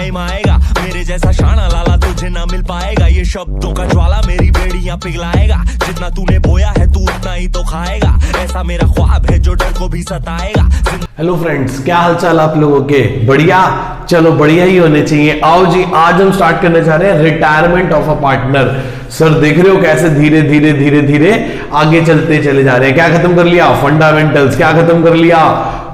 Time आएगा मेरे जैसा शाना लाला तुझे ना मिल पाएगा। ये शब्दों का ज्वाला मेरी बेड़ियां पिघलाएगा, जितना तूने बोया है तू उतना ही तो खाएगा। ऐसा मेरा ख्वाब है जो डर को भी सताएगा। हेलो फ्रेंड्स, क्या हालचाल आप लोगों के? बढ़िया? चलो बढ़िया ही होने चाहिए। आओ जी, आज हम स्टार्ट करने जा रहे हैं retirement of a partner. Sir देख रहे हो कैसे धीरे धीरे धीरे धीरे आगे चलते चले जा रहे हैं। क्या खत्म कर लिया? फंडामेंटल्स। क्या खत्म कर लिया?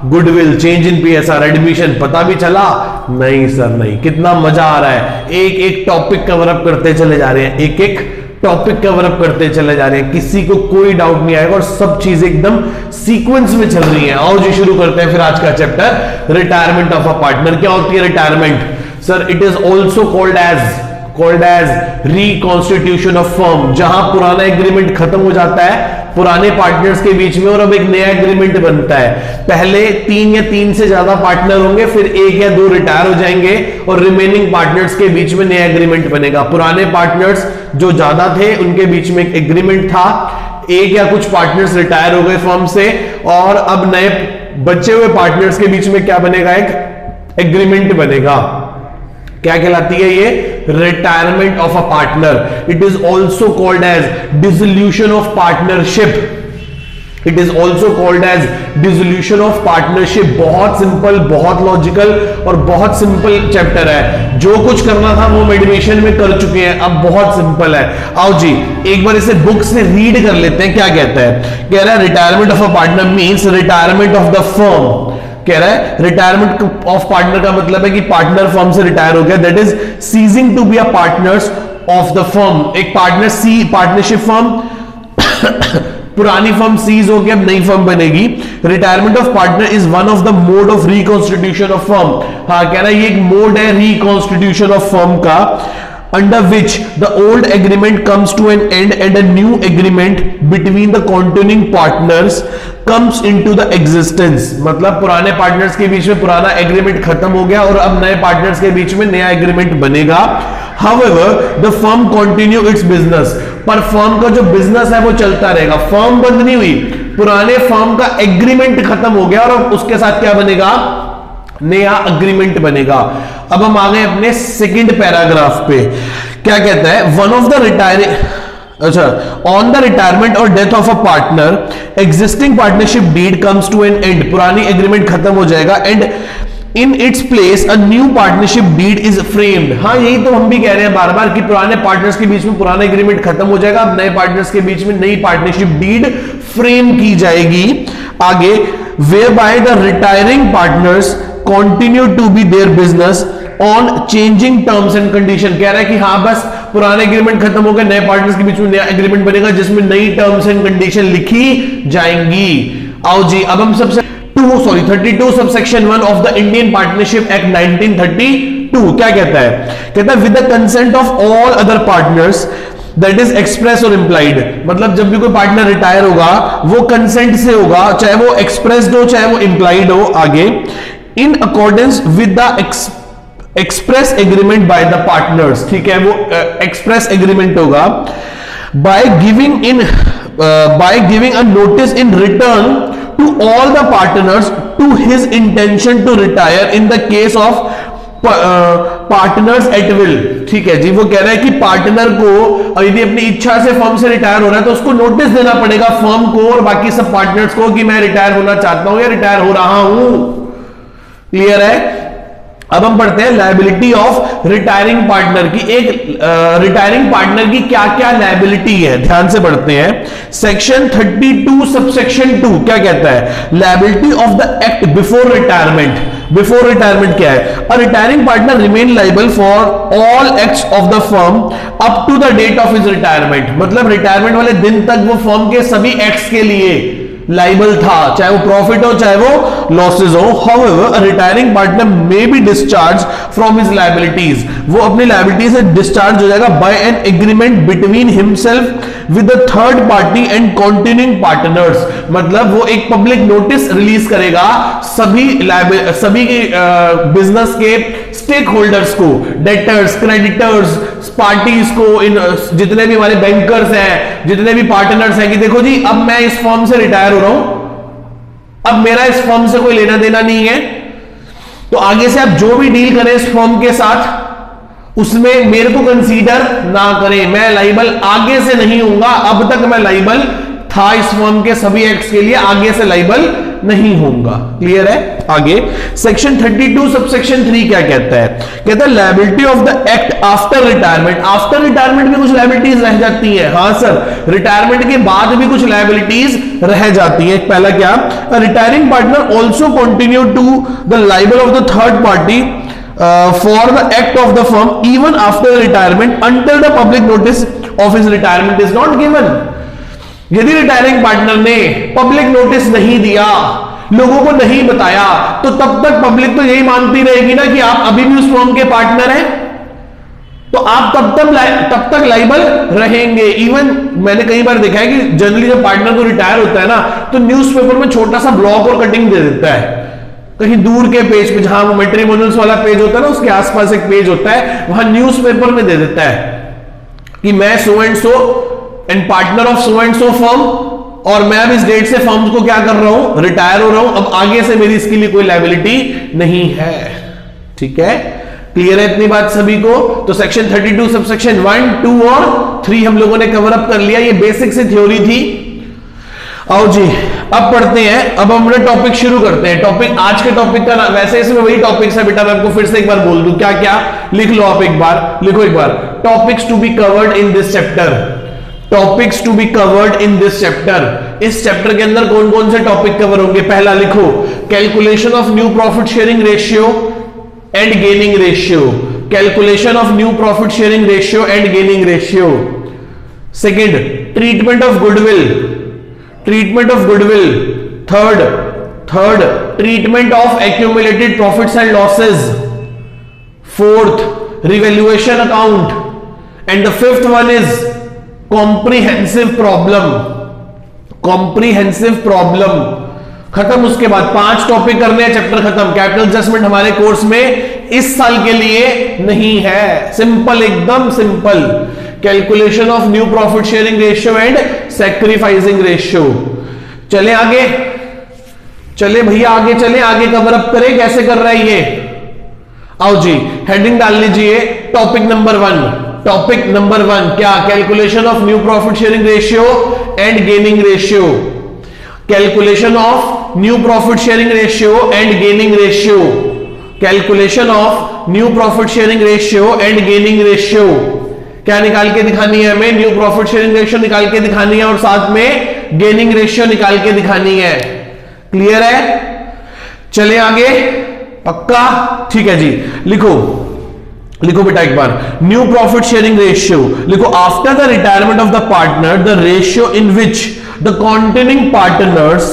Goodwill, change in PSR, admission. पता भी चला? नहीं सर नहीं। कितना मजा आ रहा है, एक एक टॉपिक कवर अप करते चले जा रहे हैं, एक एक टॉपिक कवर अप करते चले जा रहे हैं। किसी को कोई डाउट नहीं आएगा और सब चीजें एकदम सीक्वेंस में चल रही हैं। आओ जी शुरू करते हैं फिर आज का chapter, retirement of a partner. क्या होती है retirement? Sir it is also called as reconstitution of firm. जहां पुराना एग्रीमेंट खत्म हो जाता है पुराने पार्टनर्स के बीच में और अब एक नया एग्रीमेंट बनता है। पहले 3 या 3 से ज्यादा पार्टनर होंगे, फिर 1 या 2 रिटायर हो जाएंगे और रिमेनिंग पार्टनर्स के बीच में नया एग्रीमेंट बनेगा। पुराने पार्टनर्स जो ज्यादा थे उनके बीच में एक एग्रीमेंट था, 1 या कुछ पार्टनर्स रिटायर हो गए फर्म से और अब नए बचे हुए पार्टनर्स के बीच में क्या बनेगा? एक एग्रीमेंट बनेगा। क्या कहलाती है ये? Retirement of a partner. It is also called as dissolution of partnership. It is also called as dissolution of partnership. बहुत सिंपल, बहुत लॉजिकल और बहुत सिंपल चैप्टर है। जो कुछ करना था वो एडमिशन में कर चुके हैं, अब बहुत सिंपल है। आओ जी एक बार इसे बुक से रीड कर लेते हैं। क्या कहता है? कह रहा है retirement of a partner means retirement of the firm. कह रहा है रिटायरमेंट ऑफ पार्टनर का मतलब है कि पार्टनर फर्म से रिटायर हो गया, that is ceasing to be a partners of the firm. एक पार्टनरशिप फर्म पुरानी फर्म सीज हो गया, अब नई फर्म बनेगी। Retirement of partner is one of the mode of reconstitution of firm. हाँ कह रहा है ये एक मोड है रिकॉन्स्टिट्यूशन ऑफ फर्म का, under which the old agreement comes to an end and a new agreement between the continuing partners comes into the existence। मतलब पुराने पार्टनर्स के बीच में पुराना एग्रीमेंट खत्म हो गया और अब नए पार्टनर्स के बीच में नया एग्रीमेंट बनेगा। However, the firm continue its business। पर फर्म का जो बिजनेस है वो चलता रहेगा, फर्म बंद नहीं हुई। पुराने फर्म का एग्रीमेंट खत्म हो गया और अब उसके साथ क्या बनेगा? नया एग्रीमेंट बनेगा। अब हम आ गए अपने सेकंड पैराग्राफ पे। क्या कहता है? One of the retiring on the retirement और death of a partner existing partnership deed comes to an end. पुरानी एग्रीमेंट खत्म हो जाएगा and in its place a new partnership deed is framed. हाँ यही तो हम भी कह रहे हैं बार बार कि पुराने पार्टनर्स के बीच में पुराना एग्रीमेंट खत्म हो जाएगा, अब नए पार्टनर्स के बीच में नई पार्टनरशिप डीड फ्रेम की जाएगी। आगे whereby the retiring partners continue to be their business on changing terms and condition। कह रहा है कि हाँ बस पुराने एग्रीमेंट खत्म हो गए, नए पार्टनर्स के बीच में नया एग्रीमेंट बनेगा जिसमें नई टर्म्स एंड कंडीशन लिखी जाएंगी। आओ जी अब हम सबसे 32 subsection 1 of the Indian partnership act 1932 क्या कहता है? कहता है with the consent of all other partners that is express और इंप्लाइड। मतलब जब भी कोई पार्टनर रिटायर होगा वो कंसेंट से होगा, चाहे वो एक्सप्रेस्ड हो चाहे वो इंप्लाइड हो। आगे in accordance with the express agreement by the partners. ठीक है, वो एक्सप्रेस एग्रीमेंट होगा। By giving a notice in return to all the partners to his intention to retire in the case of partners at will. ठीक है जी, वो कह रहा है कि पार्टनर को यदि अपनी इच्छा से फर्म से रिटायर हो रहा है तो उसको नोटिस देना पड़ेगा फर्म को और बाकी सब पार्टनर्स को कि मैं रिटायर होना चाहता हूं या रिटायर हो रहा हूं। क्लियर है? अब हम पढ़ते हैं लायबिलिटी ऑफ रिटायरिंग पार्टनर की। एक रिटायरिंग पार्टनर की क्या क्या लायबिलिटी है, ध्यान से पढ़ते हैं। सेक्शन 32 सबसेक्शन 2 क्या कहता है? Liability of the act before retirement. Before retirement क्या है? A retiring partner remain liable for all acts of the firm up to the date of his retirement. मतलब रिटायरमेंट वाले दिन तक वो फर्म के सभी एक्ट्स के लिए लाइबल था, चाहे वो प्रॉफिट हो चाहे वो लॉसेज हो। However a retiring partner may be discharge from his liabilities. वो अपनी लायबिलिटी से डिस्चार्ज हो जाएगा by an agreement between himself with the third party and continuing partners. मतलब वो एक पब्लिक नोटिस रिलीज करेगा सभी बिजनेस के स्टेक होल्डर्स को, डेटर्स, क्रेडिटर्स, पार्टीज को, इन जितने भी हमारे बैंकर्स हैं, जितने भी पार्टनर्स हैं कि देखो जी अब मैं इस फर्म से रिटायर हो रहा हूं, अब मेरा इस फर्म से कोई लेना देना नहीं है, तो आगे से आप जो भी डील करें इस फर्म के साथ उसमें मेरे को कंसीडर ना करें, मैं लाइबल आगे से नहीं हूंगा। अब तक मैं लाइबल था इस फर्म के सभी एक्ट्स के लिए, आगे से लाइबल नहीं होऊंगा। क्लियर है? आगे सेक्शन 32 सबसेक्शन 3 क्या कहता है? कहता है liability of the act after retirement. After retirement भी कुछ लायबिलिटीज रह जाती है। हाँ सर, रिटायरमेंट के बाद भी कुछ लायबिलिटीज रह जाती है। पहला क्या? Retiring partner also continue to the liable of the third party for the act of the firm even after retirement until the public notice of his retirement is not given. यदि retiring partner ने public notice नहीं दिया, लोगों को नहीं बताया, तो तब तक पब्लिक तो यही मानती रहेगी ना कि आप अभी भी उस फर्म के पार्टनर हैं, तो आप तब तक लाइबल रहेंगे। इवन मैंने कई बार देखा है कि जनरली जब पार्टनर को रिटायर होता है ना, तो न्यूज़पेपर में छोटा सा ब्लॉक और कटिंग दे देता है। कहीं दूर के पेज पे, जहां वो मैट्रिमोनियल्स वाला पेज होता है ना, उसके आसपास एक पेज होता है, वहां न्यूज़पेपर में दे देता है कि मैं so and so and partner of so and so firm, और मैं अब इस डेट से फर्म को क्या कर रहा हूं, रिटायर हो रहा हूं, अब आगे से मेरी इसके लिए कोई लायबिलिटी नहीं है। ठीक है? क्लियर है इतनी बात सभी को? तो सेक्शन 32 सबसेक्शन 1, 2 और 3 हम लोगों ने कवर अप कर लिया। ये बेसिक सी थ्योरी थी। आओ जी अब पढ़ते हैं। अब हम अपना टॉपिक शुरू करते हैं। टॉपिक आज के टॉपिक का वैसे इसमें वही टॉपिक्स है बेटा, मैं आपको फिर से एक बार बोल दूं क्या क्या, लिख लो आप एक बार, लिखो एक बार, topics to be covered in this chapter. Topics to be covered in this chapter. इस चैप्टर के अंदर कौन कौन से टॉपिक कवर होंगे? पहला लिखो, calculation of new profit sharing ratio and gaining ratio. Calculation of new profit sharing ratio and gaining ratio. Second, treatment of goodwill, treatment of goodwill. Third, treatment of accumulated profits and losses. Fourth, revaluation account. And the fifth one is comprehensive problem. Comprehensive problem खत्म। उसके बाद 5 topic करने हैं, chapter खत्म। Capital adjustment हमारे course में इस साल के लिए नहीं है। सिंपल, एकदम simple. Calculation of new profit sharing ratio and sacrificing ratio. चले आगे, चले भैया आगे चले, आगे कवर अप करें। कैसे कर रहा है ये? आओ जी हेडिंग डाल लीजिए। Topic number 1। टॉपिक नंबर 1 क्या? Calculation of new profit sharing ratio and gaining ratio. Calculation of new profit sharing ratio and gaining ratio. Calculation of new profit sharing ratio and gaining ratio. क्या निकाल के दिखानी है हमें? New profit sharing ratio निकाल के दिखानी है और साथ में गेनिंग रेशियो निकाल के दिखानी है। क्लियर है? चले आगे, पक्का? ठीक है जी, लिखो लिखो बेटा एक बार। न्यू प्रॉफिट शेयरिंग रेशियो लिखो, after the retirement of the partner the ratio in which the continuing partners,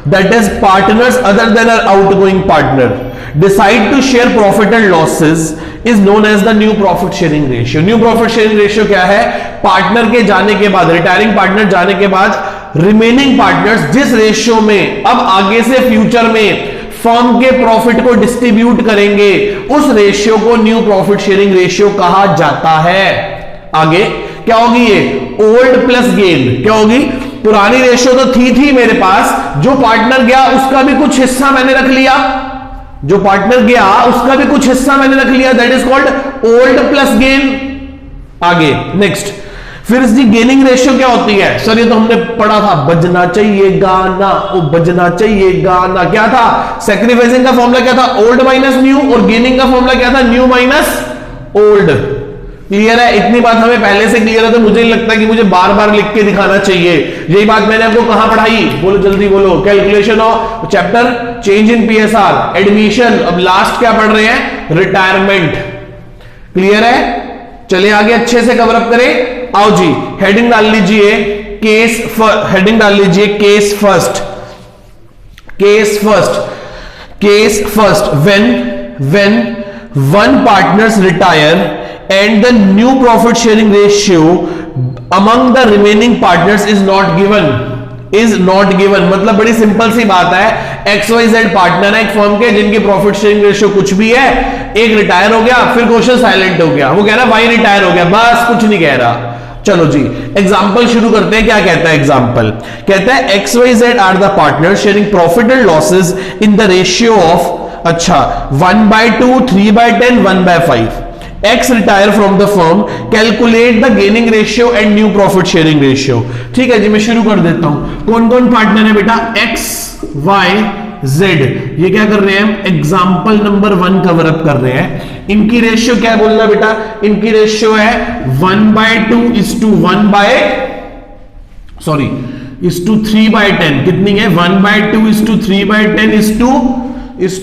that is partners other than are outgoing partner, decide to share profit and losses is known as the new profit sharing ratio. New profit sharing ratio क्या है? Partner के जाने के बाद, retiring partner जाने के बाद remaining partners जिस रेशियो में अब आगे से फ्यूचर में फर्म के प्रॉफिट को डिस्ट्रीब्यूट करेंगे, उस रेशियो को न्यू प्रॉफिट शेयरिंग रेशियो कहा जाता है। आगे क्या होगी ये? Old plus gain. क्या होगी? पुरानी रेशियो तो थी मेरे पास, जो पार्टनर गया उसका भी कुछ हिस्सा मैंने रख लिया, जो पार्टनर गया उसका भी कुछ हिस्सा मैंने रख लिया, that is called old plus gain. आगे नेक्स्ट, फिर इसकी गेनिंग रेशियो क्या होती है? सर ये तो हमने पढ़ा था, बजना चाहिए गाना, ओ बजना चाहिए गाना। क्या था? सैक्रिफाइसिंग का फॉर्मूला क्या था? ओल्ड माइनस न्यू, और गेनिंग का फॉर्मूला क्या था? New minus old. क्लियर है? इतनी बात हमें पहले से क्लियर है, तो मुझे नहीं लगता कि मुझे बार बार लिख के दिखाना चाहिए। यही बात मैंने आपको कहां पढ़ाई? बोलो जल्दी बोलो। Calculation of chapter change in PSR, admission. अब लास्ट क्या पढ़ रहे हैं? रिटायरमेंट। क्लियर है? चलिए आगे अच्छे से कवर अप करें। आओ जी हेडिंग डाल लीजिए, केस हेडिंग डाल लीजिए, case first. Case first, case first, when one partners retire and the new profit sharing ratio among the remaining partners is not given, मतलब बड़ी सिंपल सी बात है, XYZ पार्टनर है एक फर्म के जिनकी प्रॉफिट शेयरिंग रेशियो कुछ भी है, एक रिटायर हो गया, फिर क्वेश्चन साइलेंट हो गया, वो कह रहा वाई रिटायर हो गया, बस कुछ नहीं कह रहा। चलो जी एग्जांपल शुरू करते हैं। क्या कहता है एग्जांपल? कहता है XYZ are the partner sharing profit and losses in the ratio of अच्छा 1/2, 3/10, 1/5. X retire from the firm, calculate the gaining ratio and new profit sharing ratio. ठीक है जी, मैं शुरू कर देता हूं. कौन कौन पार्टनर है बेटा? X, Y, Z. ये क्या कर रहे हैं हम? एग्जाम्पल नंबर 1 कवर अप कर रहे हैं. इनकी रेशियो क्या बोलना बेटा? इनकी रेशियो है 1/2 is to 3/10. कितनी है? 1/2 is to 3/10 is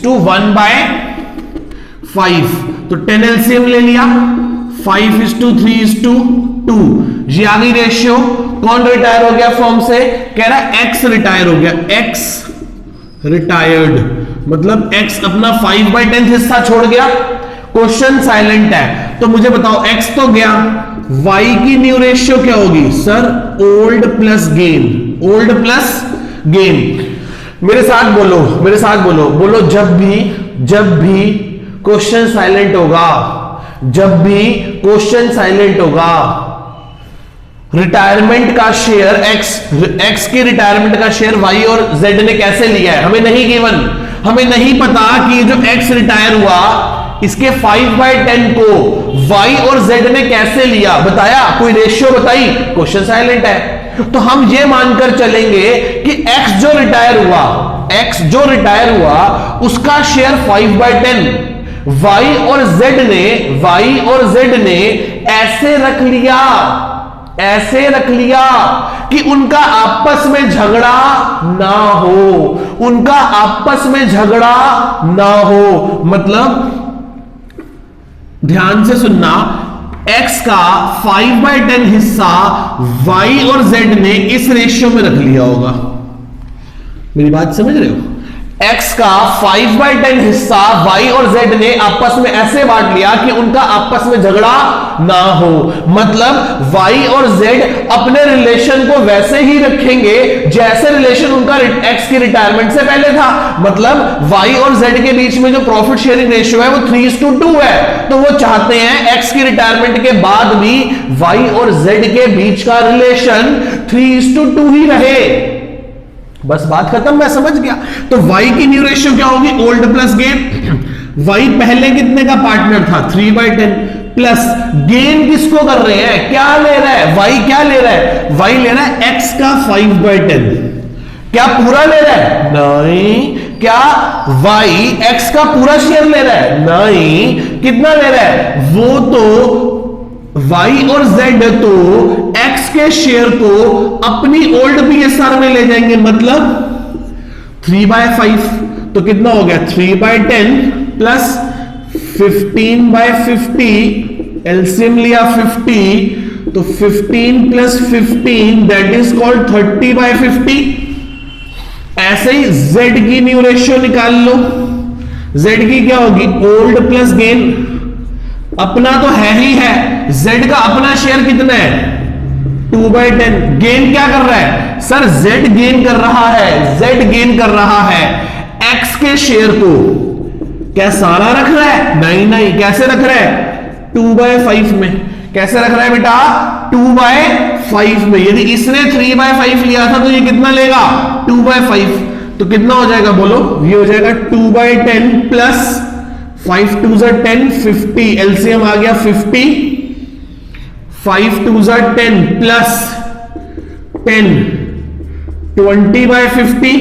to 1/5. तो 10 एलसीएम ले लिया. 5 is to 3 is to 2. ये आ गई रेशियो. कौन रिटायर हो गया फॉर्म से? कह रहा है एक्स रिटायर हो गया. एक्स रिटायर्ड मतलब एक्स अपना 5/10 हिस्सा छोड़ गया. क्वेश्चन साइलेंट है. तो मुझे बताओ एक्स तो गया, वाई की न्यू रेशियो क्या होगी? Sir old plus gain. Old plus gain. मेरे साथ बोलो बोलो जब भी क्वेश्चन साइलेंट होगा, रिटायरमेंट का शेयर एक्स की रिटायरमेंट का शेयर वाई और जेड ने कैसे लिया है हमें नहीं गिवन. हमें नहीं पता कि जो एक्स रिटायर हुआ इसके 5/10 को वाई और जेड ने कैसे लिया. बताया? कोई रेशियो बताई? क्वेश्चन साइलेंट है. तो हम ये मानकर चलेंगे कि एक्स जो रिटायर हुआ उसका शेयर 5/10 वाई और जेड ने ऐसे रख लिया कि उनका आपस में झगड़ा ना हो. मतलब ध्यान से सुनना, x का 5/10 हिस्सा y और z ने इस रेशियो में रख लिया होगा. मेरी बात समझ रहे हो? x का 5/10 हिस्सा y और z ने आपस में ऐसे बांट लिया कि उनका आपस में झगड़ा ना हो. मतलब y और z अपने रिलेशन को वैसे ही रखेंगे जैसे रिलेशन उनका x की रिटायरमेंट से पहले था. मतलब y और z के बीच में जो प्रॉफिट शेयरिंग रेशियो है वो 3:2 है. तो वो चाहते हैं x की रिटायरमेंट के बाद भी y और z के बीच का रिलेशन 3:2 ही रहे. बस बात खत्म. मैं समझ गया. तो y की न्यू रेशियो क्या होगी? Old plus gain. y पहले कितने का पार्टनर था? 3/10 प्लस गेन किसको कर रहे हैं? क्या ले रहा है? y क्या ले रहा है? y ले रहा है x का 5/10. क्या पूरा ले रहा है? नहीं. क्या y x का पूरा शेयर ले रहा है? नहीं. कितना ले रहा है? वो तो y और z तो x के शेयर को अपनी ओल्ड PSR में ले जाएंगे. मतलब 3/5. तो कितना हो गया? 3/10 प्लस 15/50. एलसीएम लिया 50. तो 15 प्लस 15 दैट इज कॉल्ड 30/50. ऐसे ही z की न्यू रेशियो निकाल लो. z की क्या होगी? Old plus gain. अपना तो है ही है. z का अपना शेयर कितना है? 2/10. गेन क्या कर रहा है? सर z गेन कर रहा है x के शेयर को. क्या सारा रख रहा है? नहीं. कैसे रख रहा है? 2/5 में. कैसे रख रहा है बेटा? 2/5 में. यदि इसने 3/5 लिया था तो ये कितना लेगा? 2/5. तो कितना हो जाएगा बोलो? ये हो जाएगा 2/10 प्लस 5 2s are 10 50. एलसीएम आ गया 50. 5 2s are 10 प्लस 10 20/50.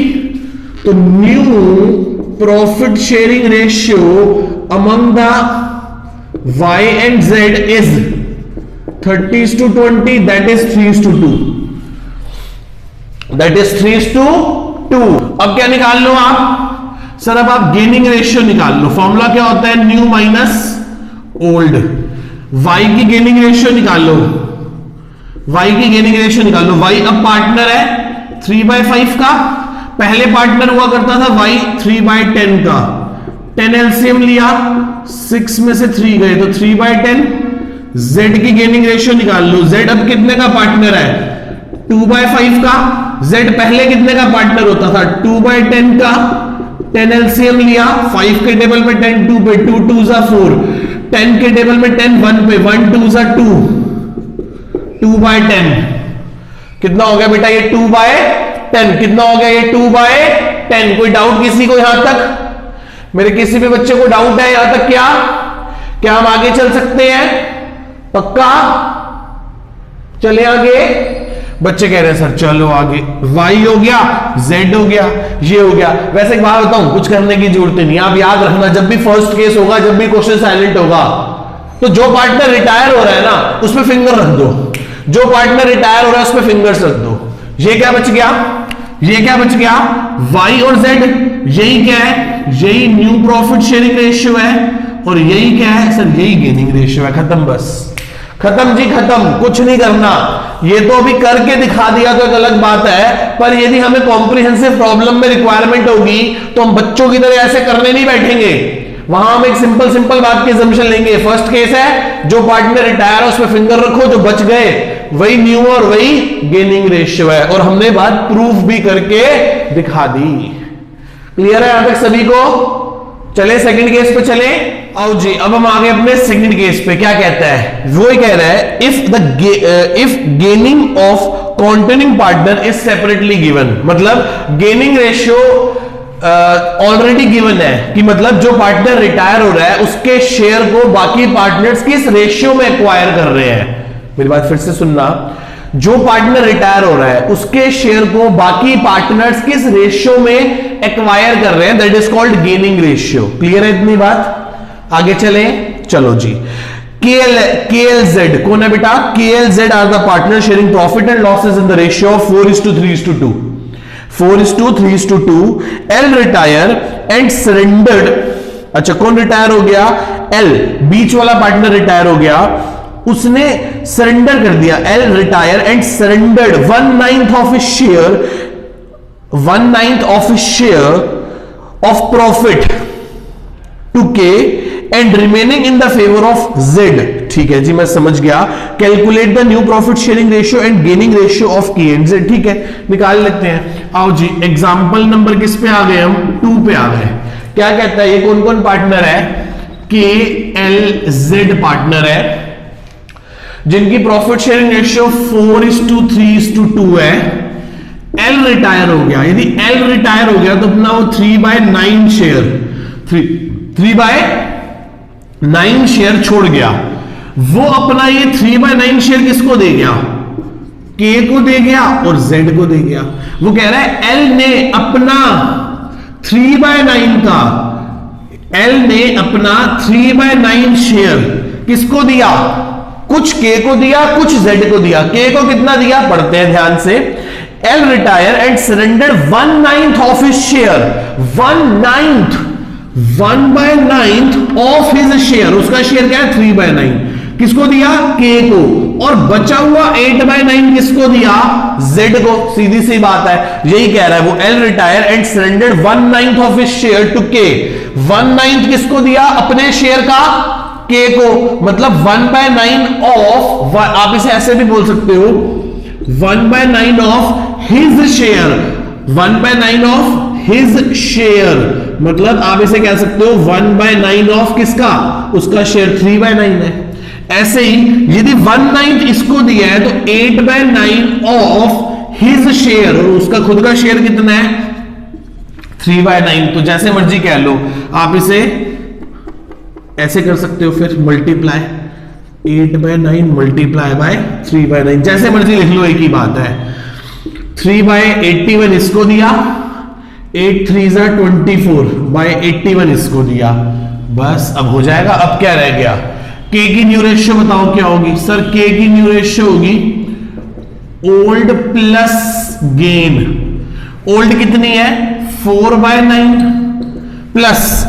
तो new profit sharing ratio among the y and z is 30:20. That is 3:2. अब क्या निकाल लो आप? सर अब आप गेनिंग रेशियो निकाल लो. फॉर्मूला क्या होता है? New minus old. y की गेनिंग रेशियो निकाल लो. y अब पार्टनर है 3/5 का. पहले पार्टनर हुआ करता था y 3/10 का. 10 एलसीएम लिया, 6 में से 3 गए तो 3/10. z की गेनिंग रेशियो निकाल लो. z अब कितने का पार्टनर है? 2/5 का. z पहले कितने का पार्टनर होता था? 2/10 का. 10 एलसीएम लिया, 5 के टेबल में 10 2 पे 2 2s are 4. 10 के टेबल में 10 1 पे 1 2s are 2. 2/10 कितना हो गया बेटा? ये 2/10. कितना हो गया? ये 2/10. कोई डाउट किसी को यहां तक? मेरे किसी भी बच्चे को डाउट है यहां तक? क्या हम आगे चल सकते हैं? पक्का? चले आगे? बच्चे कह रहे हैं सर चलो आगे। y हो गया, z हो गया, ये हो गया। वैसे एक बात बताऊं, कुछ करने की जरूरत नहीं। आप याद रखना, जब भी फर्स्ट केस होगा, जब भी क्वेश्चन साइलेंट होगा, तो जो पार्टनर रिटायर हो रहा है ना उसमें फिंगर रख दो। जो पार्टनर रिटायर हो रहा है उसमें फिंगर्स रख दो। ये क्या बच गया? ये क्या बच गया? y और z। यही क्या है? यही न्यू प्रॉफिट शेयरिंग रेशियो है, और यही क्या है सर? यही गेनिंग रेशियो है। खत्म, बस खत्म जी, खत्म। कुछ नहीं करना। ये तो अभी करके दिखा दिया तो एक अलग बात है, पर यदि हमें कॉम्प्रिहेंसिव प्रॉब्लम में रिक्वायरमेंट होगी तो हम बच्चों की तरह ऐसे करने नहीं बैठेंगे। वहां हम एक सिंपल बात की assumption लेंगे। फर्स्ट केस है, जो पार्टनर रिटायर है उसमें फिंगर रखो, जो बच गए वही न्यू और वही गेनिंग रेशियो है, और हमने बात प्रूफ भी करके दिखा दी। क्लियर है यहां तक सभी को? चले सेकंड केस पे चले। आओ जी, अब हम आगे अपने सेकंड केस पे। क्या कहता है? वो ही कह रहा है if gaining of containing partner is separately given. मतलब गेनिंग रेशियो ऑलरेडी गिवन है, कि मतलब जो पार्टनर रिटायर हो रहा है उसके शेयर को बाकी पार्टनर्स किस रेशियो में एक्वायर कर रहे हैं। मेरी बात फिर से सुनना, जो पार्टनर रिटायर हो रहा है उसके शेयर को बाकी पार्टनर्स किस रेशियो में एक्वायर कर रहे हैं, that is called gaining ratio. Clear है इतनी बात? आगे चले, चलो जी। KLZ कौन है बेटा? KLZ are the partner sharing profit and losses in the ratio of 4:3:2। 4:3:2। L retire and surrendered. अच्छा, कौन रिटायर हो गया? L, बीच वाला पार्टनर रिटायर हो गया, उसने सरेंडर कर दिया। L retire and surrendered 1/9 of his share, 1/9 of his share of profit to K and remaining in the favour of Z। ठीक है जी, मैं समझ गया। Calculate the new profit sharing ratio and gaining ratio of K and Z। ठीक है, निकाल लेते हैं। आओ जी, एग्जांपल नंबर किस पे आ गए हम? 2 पे आ गए। क्या कहता है? ये कौन कौन पार्टनर है? KLZ पार्टनर है, जिनकी प्रॉफिट शेयरिंग रेशियो 4:3:2 है। L रिटायर हो गया। यदि L रिटायर हो गया तो अपना वो 3/9 शेयर, 3/9 शेयर छोड़ गया। वो अपना ये 3/9 शेयर किसको दे गया? K को दे गया और Z को दे गया। वो कह रहा है L ने अपना 3/9 का, L ने अपना 3/9 शेयर किसको दिया? कुछ K को दिया, कुछ Z को दिया। K को कितना दिया? पढ़ते हैं ध्यान से। L retire and surrender 1/9 of his share, 1/9 of his share. उसका शेयर क्या है? 3/9। किसको दिया? K को। और बचा हुआ 8/9 किसको दिया? Z को। सीधी सी बात है, यही कह रहा है वो। L retire and surrender 1/9 of his share to K। 1/9 किसको दिया? अपने शेयर का K को। मतलब 1/9 ऑफ, आप इसे ऐसे भी बोल सकते हो, 1/9 of his share, 1/9 of his share. मतलब आप इसे कह सकते हो 1/9 ऑफ किसका? उसका शेयर 3/9 है। ऐसे ही यदि 1/9 इसको दिया है तो 8/9 ऑफ हिज शेयर, और उसका खुद का शेयर कितना है? 3/9। तो जैसे मर्जी कह लो, आप इसे ऐसे कर सकते हो, फिर मल्टीप्लाई 8/9 मल्टीप्लाई बाय 3/9, जैसे मर्जी लिख लो, एक ही बात है। 3/81 इसको दिया, 8 3 24 बाय 81 इसको दिया। बस अब हो जाएगा। अब क्या रह गया? K की न्यू रेशियो बताओ क्या होगी? सर K की न्यू रेशियो होगी ओल्ड प्लस गेन। ओल्ड कितनी है? 4/9 प्लस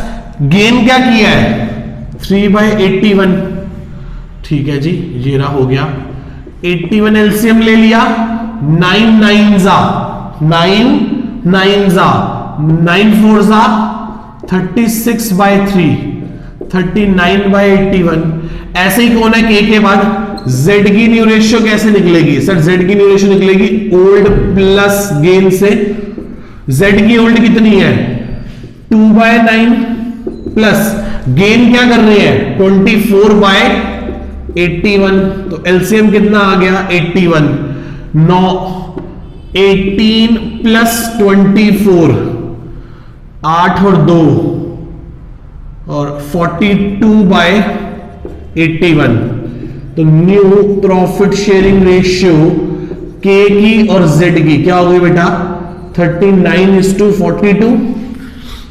गेन क्या किया है? 3/81। ठीक है जी, ये रहा, हो गया। 81 एलसीएम ले लिया, 9 9 जा 9 9 जा 9 4 जा 36/3, 39/81। ऐसे ही कौन है K के बाद? Z की न्यू रेशियो कैसे निकलेगी? सर Z की न्यू रेशियो निकलेगी ओल्ड प्लस गेन से। Z की ओल्ड कितनी है? 2/9 प्लस गेन क्या कर रहे हैं? 24/81। तो एलसीएम कितना आ गया? 81। 9 18 प्लस 24, 8 और 2 और 42/81। तो न्यू प्रॉफिट शेयरिंग रेशियो के की और जेड की क्या हो गई बेटा 39:42।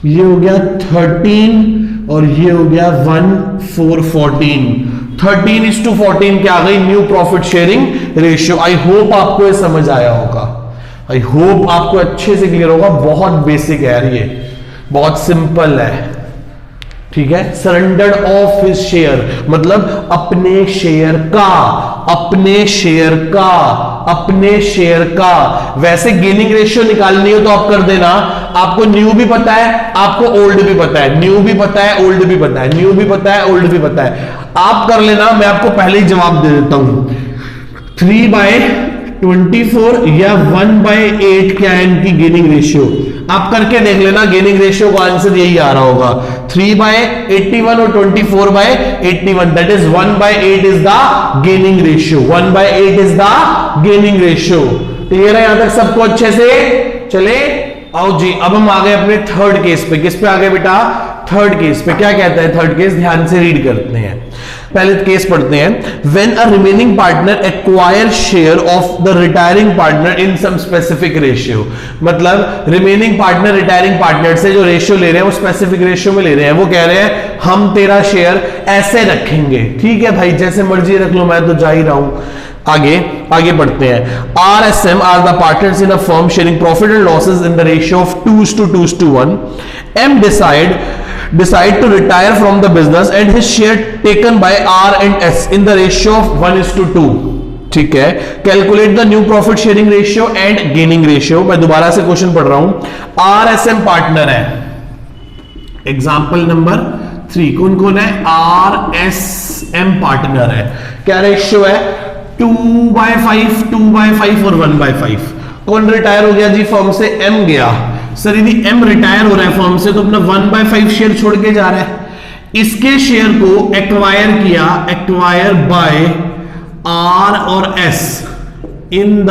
ये हो गया 13 और ये हो गया 1:414। 13:14 क्या आ गई new profit sharing ratio. I hope आपको ये समझ आया होगा, आई होप आपको अच्छे से क्लियर होगा। बहुत बेसिक है यार, ये बहुत सिंपल है, ठीक है। सरेंडर ऑफ हिज शेयर मतलब अपने शेयर का, अपने शेयर का, अपने शेयर का। वैसे गेनिंग रेशियो निकालनी हो तो आप कर देना, आपको न्यू भी पता है, आपको ओल्ड भी पता है, न्यू भी पता है, ओल्ड भी पता है, न्यू भी पता है, ओल्ड भी पता है। आप कर लेना, मैं आपको पहले ही जवाब दे देता हूं। 3/24 या 1/8 क्या है इनकी गेनिंग रेशियो। आप करके देख लेना, गेनिंग रेशियो का आंसर यही आ रहा होगा 3/81 और 24/81। That is 1/8 is the gaining ratio, 1/8 is the gaining ratio. Clear है यहां तक सबको अच्छे से? चले आओ जी, अब हम आ गए अपने थर्ड केस पे। किस पे आ गए बेटा? थर्ड केस पे। क्या कहता है थर्ड केस? ध्यान से रीड करते हैं, पहले केस पढ़ते हैं। When a remaining partner acquire share of the retiring partner in some specific ratio. मतलब रिमेनिंग पार्टनर रिटायरिंग पार्टनर से जो रेशियो ले रहे हैं वो स्पेसिफिक रेशियो में ले रहे हैं। वो कह रहे हैं हम तेरा शेयर ऐसे रखेंगे। ठीक है भाई, जैसे मर्जी रख लो, मैं तो जा ही रहा हूं। आगे बढ़ते हैं। RSM are the partners in a firm sharing profit and losses in the ratio of 2:1। M decide to retire from the business and his share taken by R and S in the ratio of 1:2। ठीक है, calculate the new profit sharing ratio and gaining ratio. मैं दोबारा से question पढ़ रहा हूं। RSM partner है, example number 3। कौन कौन है? RSM पार्टनर है। क्या रेशियो है? 2/5, 2/5 और 1/5। कौन रिटायर हो गया जी फर्म से? M गया। सर यदि M रिटायर हो रहा है फर्म से तो अपना 1/5 शेयर छोड़ के जा रहा है। इसके शेयर को एक्वायर किया, एक्वायर बाय R और S in the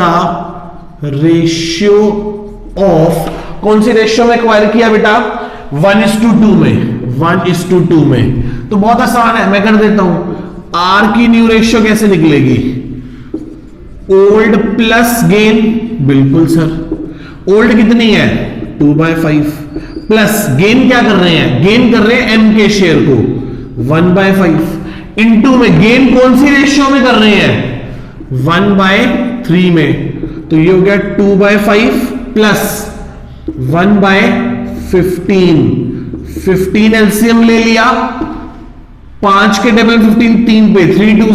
ratio of, कौन सी रेशियो में एक्वायर किया बेटा? 1:2 में, 1:2 में। तो बहुत आसान है, मैं कर देता हूं। R की न्यू रेशियो कैसे निकलेगी? Old plus gain. बिल्कुल सर, ओल्ड कितनी है? 2/5 प्लस गेन क्या कर रहे हैं? गेन कर रहे हैं M के शेयर को 1/5 इनटू में गेन कौन सी रेशियो में कर रहे हैं? 1/3 में। तो ये हो गया 2/5 प्लस 1/15। 15 एलसीएम ले लिया, 5 के डबल 15 3 पे, 3 2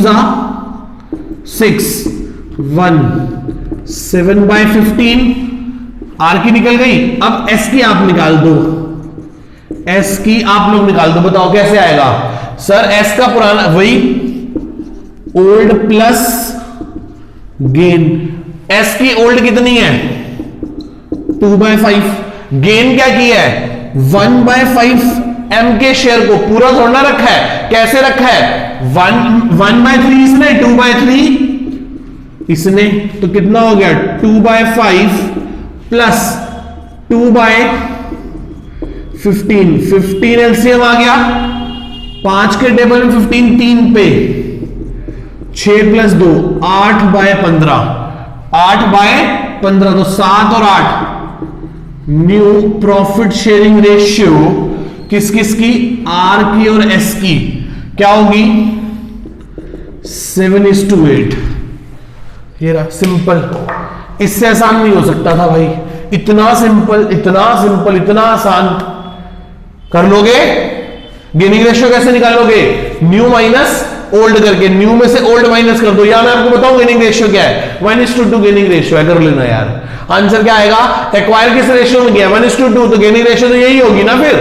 6 1 7/15। आर की निकल गई। अब एस की आप निकाल दो, एस की आप लोग निकाल दो। बताओ कैसे आएगा? सर एस का पुराना वही ओल्ड प्लस गेन। एस की ओल्ड कितनी है? 2/5। गेन क्या किया है? 1/5 एम के शेयर को पूरा थोड़ा रखा है। कैसे रखा है? 1/3 इसने, 2/3 इसने। तो कितना हो गया? 2/5 प्लस 2/15। 15 एलसीएम आ गया, 5 के टेबल में 15 3 पे, 6 प्लस 2 8/15। 8/15 तो 7 और 8। न्यू प्रॉफिट शेयरिंग रेशियो किस किस की? आर की और एस की क्या होगी? 7:8। ये रहा सिंपल, इससे आसान नहीं हो सकता था भाई। इतना सिंपल, इतना सिंपल, इतना आसान कर लोगे। गेनिंग रेशियो कैसे निकालोगे? न्यू माइनस ओल्ड करके, न्यू में से ओल्ड माइनस कर दो। या मैं आपको बताऊं गेनिंग रेशियो क्या है? 1:2 गेनिंग रेशियो है, कर लेना यार। आंसर क्या आएगा? एक्वायर किस रेशियो में गया? 1:2। तो गेनिंग रेशियो तो यही होगी ना फिर।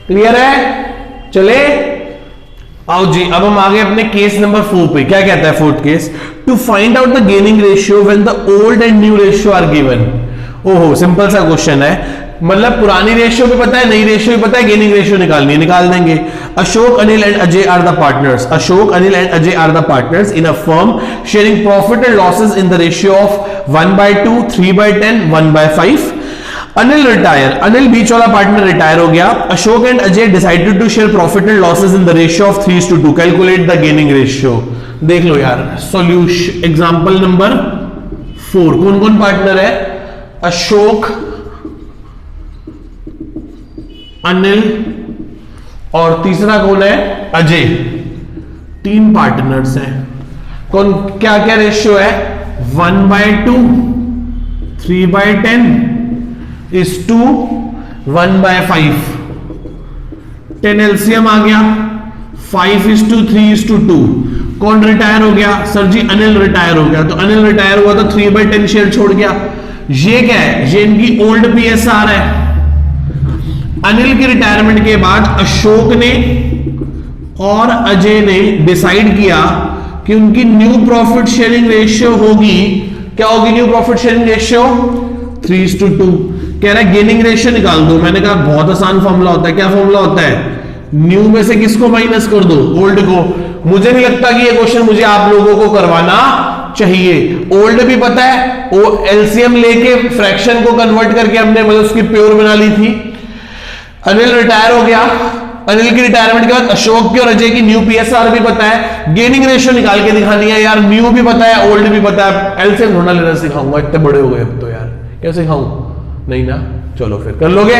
क्लियर है? चले आओ जी, अब हम आगे अपने केस नंबर 4 पे। क्या कहता है fourth case? To find out the gaining ratio when the old and new ratio are given. ओहो, सिंपल सा क्वेश्चन है। मतलब पुरानी रेशियो भी पता है, नई रेशियो भी पता है, गेनिंग रेशियो निकालनी है, निकाल देंगे। Ashok, Anil and Ajay are the partners. Ashok, Anil and Ajay are the partners in a firm sharing profit and losses in the ratio of 1/2, 3/10, 1/5। Anil retire, Anil बीच वाला पार्टनर रिटायर हो गया. Ashok and Ajay decided to share profit and losses in the ratio of 3:2. Calculate the gaining ratio. देख लो यार solution. Example number 4. कौन कौन partner है? अशोक, अनिल और तीसरा कौन है? अजय. 3 पार्टनर्स हैं. कौन क्या क्या रेशियो है? 1/2, 3/10 is to 1/5. 10 एलसीएम आ गया. 5:3:2. कौन रिटायर हो गया? सर जी अनिल रिटायर हो गया. तो अनिल रिटायर हुआ तो 3/10 शेयर छोड़ गया. ये क्या है? ये इनकी ओल्ड पीएसआर है. अनिल की रिटायरमेंट के बाद अशोक ने और अजय ने डिसाइड किया कि उनकी न्यू प्रॉफिट शेयरिंग रेशियो होगी. क्या होगी न्यू प्रॉफिट शेयरिंग रेशियो? 3:2. कह रहा है गेनिंग रेशियो निकाल दो. मैंने कहा बहुत आसान फॉर्मूला होता है. क्या फॉर्मूला होता है? न्यू में से किसको माइनस कर दो? ओल्ड को. मुझे नहीं लगता कि ये क्वेश्चन मुझे आप लोगों को करवाना चाहिए. ओल्ड भी पता है, वो एलसीएम लेके फ्रैक्शन को कन्वर्ट करके हमने मतलब उसकी प्योर बना ली थी. अनिल रिटायर हो गया. अनिल की रिटायरमेंट के बाद अशोक की और अजय की न्यू पीएसआर भी पता है. गेनिंग रेशियो निकाल के दिखानी है यार. न्यू भी पता है, ओल्ड भी पता है. एलसीएम ढूंढना लेना सिखाऊंगा. इतने बड़े हो गए अब तो यार. क्या सिखाऊं? नहीं ना. चलो फिर कर लोगे.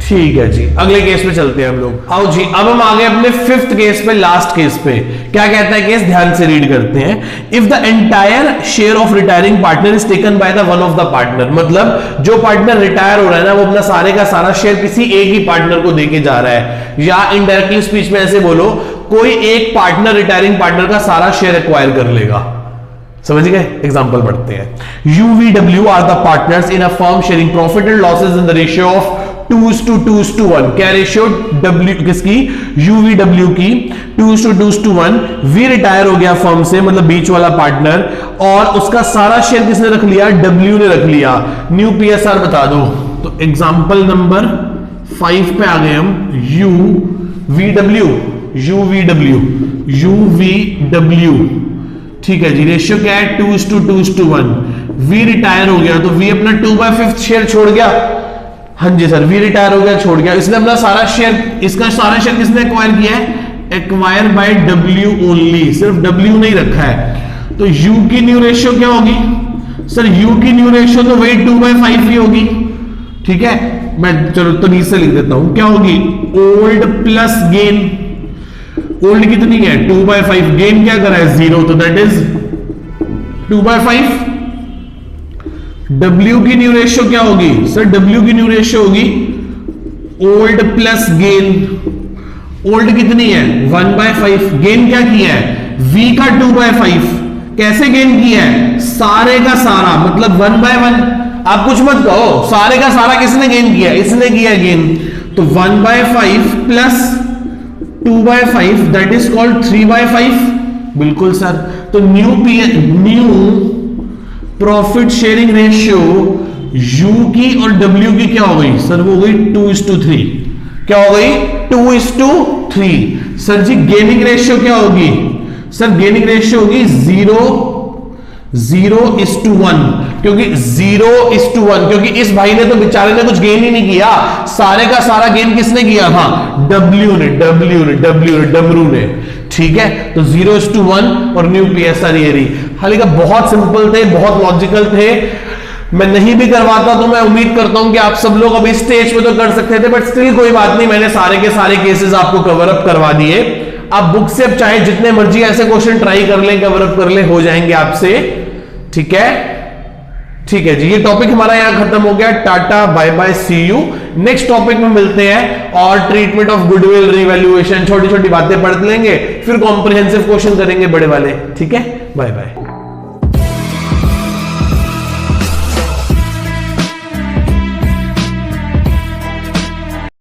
ठीक है जी. अगले केस पे चलते हैं हम लोग. आओ जी. अब हम आ गए अपने 5th केस पे, लास्ट केस पे. क्या कहता है केस? ध्यान से रीड करते हैं. If the entire share of retiring partner is taken by the one of the partner. मतलब जो पार्टनर रिटायर हो रहा है ना, वो अपना सारे का सारा शेयर किसी एक ही पार्टनर को देके जा रहा है. या इनडायरेक्टली स्पीच में ऐसे बोलो, कोई एक पार्टनर रिटायरिंग पार्टनर का सारा शेयर एक्वायर कर लेगा. समझ गए? एग्जांपल पढ़ते हैं. UVW are the partners in a firm sharing profit and losses in the ratio of 2:1. क्या रेशियो? W किसकी? UVW की 2:1. वी रिटायर हो गया फर्म से, मतलब बीच वाला पार्टनर, और उसका सारा शेयर किसने रख लिया? W ने रख लिया. न्यू पीएसआर बता दो. तो एग्जांपल नंबर 5 पे आ गए हम. UVW. ठीक है जी. रेशियो क्या है? 2:1. वी रिटायर हो गया तो वी अपना 2/5 शेयर छोड़ गया. हाँ जी सर. वी रिटायर हो गया, छोड़ गया. इसने अपना सारा शेयर, इसका सारा शेयर किसने एक्वायर किया है? Acquire by W only. सिर्फ W नहीं रखा है. तो U की न्यू रेशियो क्या होगी? सर U की न्यू रेशियो तो वही 2/5 ही होगी. ठीक है. मैं चलो तो नीचे लिख देता हूं. क्या होगी? Old plus gain. ओल्ड कितनी है? 2/5. गेन क्या करा है? 0. तो दैट इज 2/5. W की न्यू रेशियो क्या होगी? सर W की न्यू रेशियो होगी ओल्ड प्लस गेन. ओल्ड कितनी है? 1/5. गेन क्या किया है? V का 2/5. कैसे गेन किया है? सारे का सारा, मतलब 1/1. आप कुछ मत कहो, सारे का सारा किसने गेन किया? इसने किया गेन. तो 1/5 प्लस 2/5 दैट इज कॉल्ड 3/5. बिल्कुल सर. तो new profit sharing ratio U की और W की क्या हो गई? सर वो हो गई 2:3. क्या हो गई? 2:3. सर जी गेनिंग रेशियो क्या होगी? सर गेनिंग रेशियो होगी 0:1. क्योंकि 0:1, क्योंकि इस भाई ने तो बेचारे ने कुछ गेन ही नहीं किया. सारे का सारा गेन किसने किया था? W ने. ठीक है. तो 0:1 और न्यू पीएसआर ये रही. हालांकि बहुत सिंपल थे, बहुत लॉजिकल थे. मैं नहीं भी करवाता तो मैं उम्मीद करता हूं कि आप सब लोग अभी स्टेज पे तो कर सकते थे, बट स्टिल कोई बात नहीं. मैंने सारे के सारे केसेस आपको कवर अप करवा दिए. आप बुक से अब चाहे जितने मर्जी ऐसे क्वेश्चन ट्राई कर लें, कवर अप कर लें, हो जाएंगे आपसे. ठीक है. ठीक है जी. ये टॉपिक हमारा यहां खत्म हो गया. Ta-ta bye bye, see you. Next topic में मिलते हैं और ट्रीटमेंट ऑफ गुडविल, रिवैल्यूएशन, छोटी छोटी बातें पढ़ लेंगे, फिर कॉम्प्रिहेंसिव क्वेश्चन करेंगे बड़े वाले. ठीक है. Bye bye.